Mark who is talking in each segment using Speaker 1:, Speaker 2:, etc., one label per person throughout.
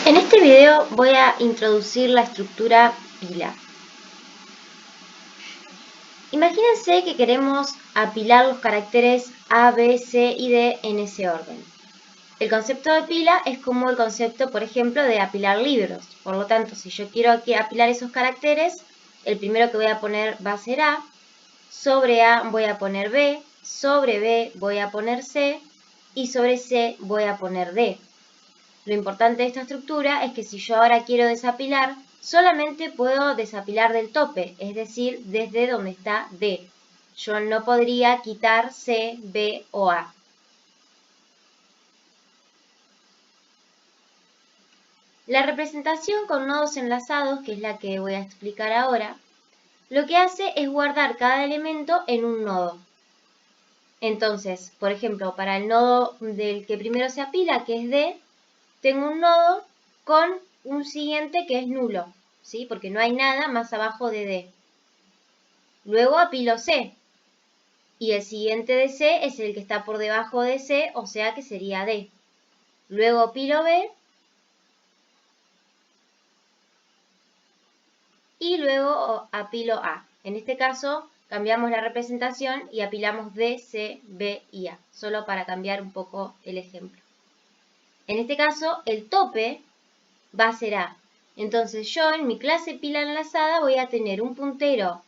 Speaker 1: En este video voy a introducir la estructura pila. Imagínense que queremos apilar los caracteres A, B, C y D en ese orden. El concepto de pila es como el concepto, por ejemplo, de apilar libros. Por lo tanto, si yo quiero apilar esos caracteres, el primero que voy a poner va a ser A, sobre A voy a poner B, sobre B voy a poner C y sobre C voy a poner D. Lo importante de esta estructura es que si yo ahora quiero desapilar, solamente puedo desapilar del tope, es decir, desde donde está D. Yo no podría quitar C, B o A. La representación con nodos enlazados, que es la que voy a explicar ahora, lo que hace es guardar cada elemento en un nodo. Entonces, por ejemplo, para el nodo del que primero se apila, que es D, tengo un nodo con un siguiente que es nulo, ¿sí? Porque no hay nada más abajo de D. Luego apilo C, y el siguiente de C es el que está por debajo de C, o sea que sería D. Luego apilo B, y luego apilo A. En este caso, cambiamos la representación y apilamos D, C, B y A, solo para cambiar un poco el ejemplo. En este caso, el tope va a ser A. Entonces yo en mi clase pila enlazada voy a tener un puntero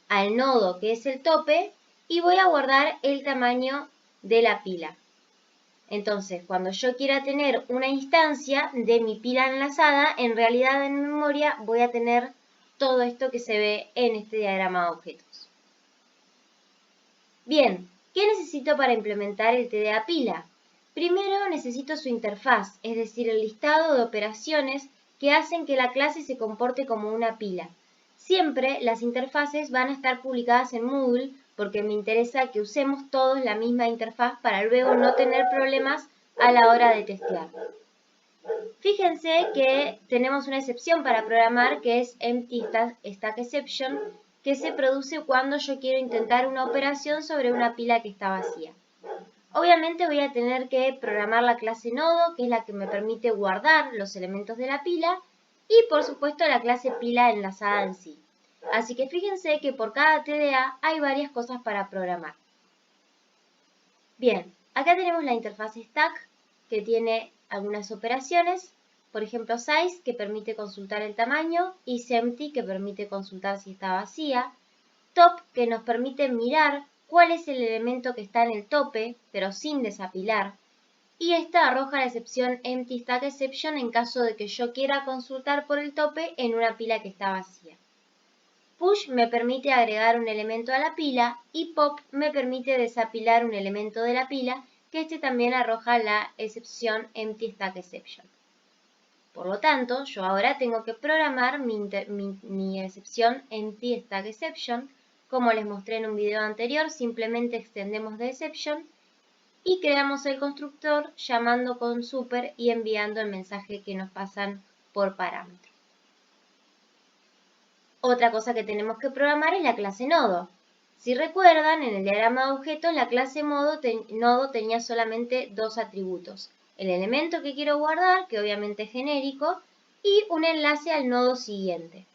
Speaker 1: al nodo que es el tope y voy a guardar el tamaño de la pila. Entonces, cuando yo quiera tener una instancia de mi pila enlazada, en realidad en memoria voy a tener todo esto que se ve en este diagrama de objetos. Bien, ¿qué necesito para implementar el TDA pila? Primero necesito su interfaz, es decir, el listado de operaciones que hacen que la clase se comporte como una pila. Siempre las interfaces van a estar publicadas en Moodle porque me interesa que usemos todos la misma interfaz para luego no tener problemas a la hora de testear. Fíjense que tenemos una excepción para programar que es empty stack exception, que se produce cuando yo quiero intentar una operación sobre una pila que está vacía. Obviamente voy a tener que programar la clase nodo, que es la que me permite guardar los elementos de la pila, y por supuesto la clase pila enlazada en sí. Así que fíjense que por cada TDA hay varias cosas para programar. Bien, acá tenemos la interfaz stack, que tiene algunas operaciones, por ejemplo size, que permite consultar el tamaño, y empty, que permite consultar si está vacía, top, que nos permite mirar cuál es el elemento que está en el tope, pero sin desapilar, y esta arroja la excepción empty stack exception en caso de que yo quiera consultar por el tope en una pila que está vacía. Push me permite agregar un elemento a la pila y pop me permite desapilar un elemento de la pila, que este también arroja la excepción empty stack exception. Por lo tanto, yo ahora tengo que programar mi excepción empty stack exception. Como les mostré en un video anterior, simplemente extendemos de exception y creamos el constructor llamando con super y enviando el mensaje que nos pasan por parámetro. Otra cosa que tenemos que programar es la clase nodo. Si recuerdan, en el diagrama de objetos la clase nodo tenía solamente dos atributos. El elemento que quiero guardar, que obviamente es genérico, y un enlace al nodo siguiente.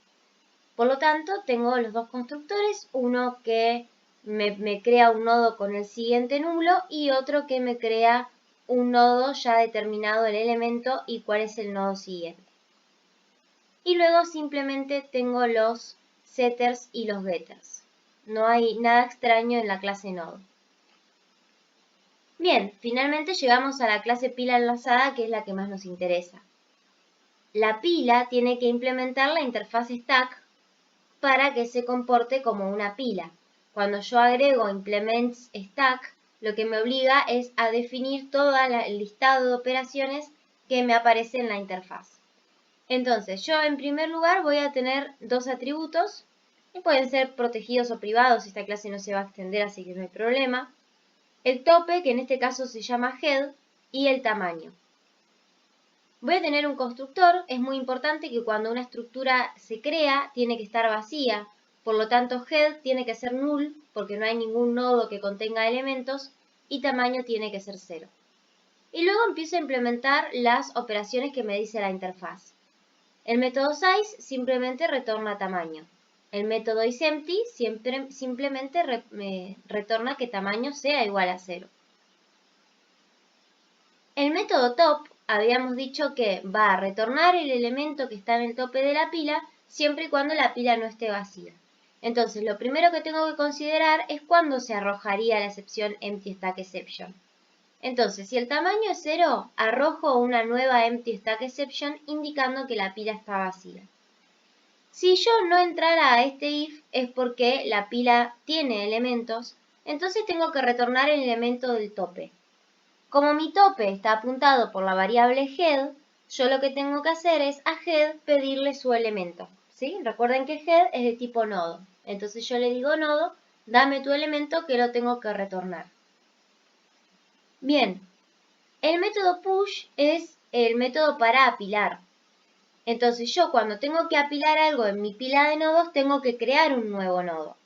Speaker 1: Por lo tanto, tengo los dos constructores, uno que me crea un nodo con el siguiente nulo y otro que me crea un nodo ya determinado el elemento y cuál es el nodo siguiente. Y luego simplemente tengo los setters y los getters. No hay nada extraño en la clase nodo. Bien, finalmente llegamos a la clase pila enlazada, que es la que más nos interesa. La pila tiene que implementar la interfaz stack para que se comporte como una pila. Cuando yo agrego implements stack, lo que me obliga es a definir todo el listado de operaciones que me aparece en la interfaz. Entonces, yo en primer lugar voy a tener dos atributos, que pueden ser protegidos o privados, esta clase no se va a extender, así que no hay problema. El tope, que en este caso se llama head, y el tamaño. Voy a tener un constructor, es muy importante que cuando una estructura se crea, tiene que estar vacía, por lo tanto head tiene que ser null, porque no hay ningún nodo que contenga elementos, y tamaño tiene que ser 0. y luego empiezo a implementar las operaciones que me dice la interfaz. El método size simplemente retorna tamaño. El método isEmpty simplemente retorna que tamaño sea igual a 0. El método top habíamos dicho que va a retornar el elemento que está en el tope de la pila siempre y cuando la pila no esté vacía. Entonces, lo primero que tengo que considerar es cuándo se arrojaría la excepción empty stack exception. Entonces, si el tamaño es 0, arrojo una nueva empty stack exception indicando que la pila está vacía. Si yo no entrara a este if es porque la pila tiene elementos, entonces tengo que retornar el elemento del tope. Como mi tope está apuntado por la variable head, yo lo que tengo que hacer es a head pedirle su elemento. ¿Sí? Recuerden que head es de tipo nodo. Entonces yo le digo nodo, dame tu elemento que lo tengo que retornar. Bien, el método push es el método para apilar. Entonces yo cuando tengo que apilar algo en mi pila de nodos, tengo que crear un nuevo nodo.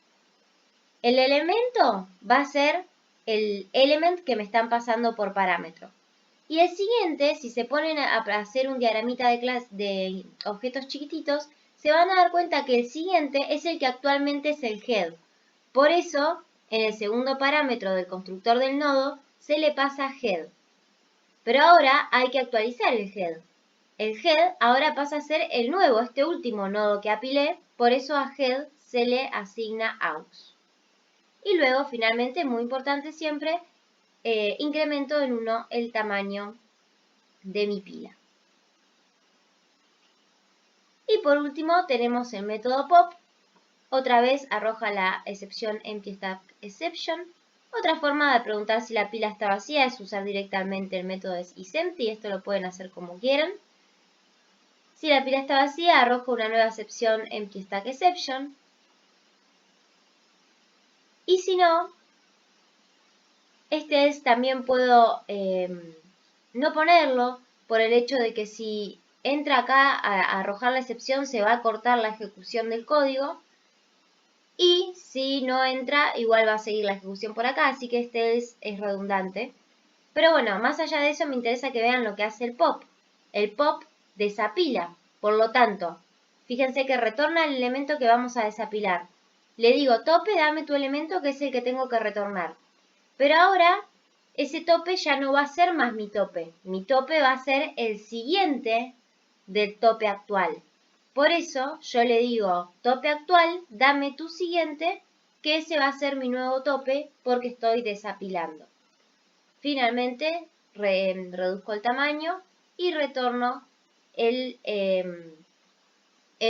Speaker 1: El elemento va a ser el element que me están pasando por parámetro. Y el siguiente, si se ponen a hacer un diagramita de objetos chiquititos, se van a dar cuenta que el siguiente es el que actualmente es el head. Por eso, en el segundo parámetro del constructor del nodo, se le pasa head. Pero ahora hay que actualizar el head. El head ahora pasa a ser el nuevo, este último nodo que apilé, por eso a head se le asigna aux. Y luego, finalmente, muy importante siempre, incremento en 1 el tamaño de mi pila. Y por último tenemos el método pop. Otra vez arroja la excepción empty stack exception. Otra forma de preguntar si la pila está vacía es usar directamente el método isEmpty. Esto lo pueden hacer como quieran. Si la pila está vacía, arrojo una nueva excepción empty stack exception. Y si no, también puedo no ponerlo por el hecho de que si entra acá a arrojar la excepción se va a cortar la ejecución del código y si no entra igual va a seguir la ejecución por acá, así que es redundante. Pero bueno, más allá de eso me interesa que vean lo que hace el pop. El pop desapila, por lo tanto, fíjense que retorna el elemento que vamos a desapilar. Le digo tope, dame tu elemento que es el que tengo que retornar. Pero ahora ese tope ya no va a ser más mi tope. Mi tope va a ser el siguiente del tope actual. Por eso yo le digo tope actual, dame tu siguiente, que ese va a ser mi nuevo tope porque estoy desapilando. Finalmente reduzco el tamaño y retorno el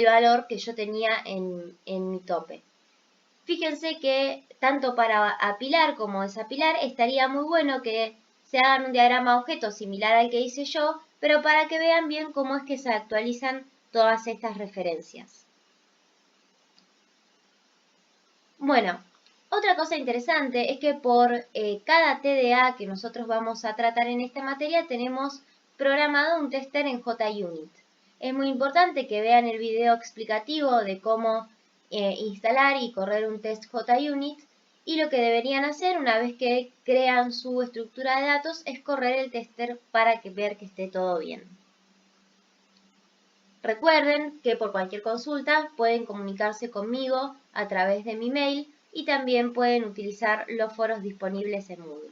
Speaker 1: valor que yo tenía en mi tope. Fíjense que tanto para apilar como desapilar estaría muy bueno que se hagan un diagrama de objetos similar al que hice yo, pero para que vean bien cómo es que se actualizan todas estas referencias. Bueno, otra cosa interesante es que por cada TDA que nosotros vamos a tratar en esta materia tenemos programado un tester en JUnit. Es muy importante que vean el video explicativo de cómo instalar y correr un test JUnit y lo que deberían hacer una vez que crean su estructura de datos es correr el tester para ver que esté todo bien. Recuerden que por cualquier consulta pueden comunicarse conmigo a través de mi mail y también pueden utilizar los foros disponibles en Moodle.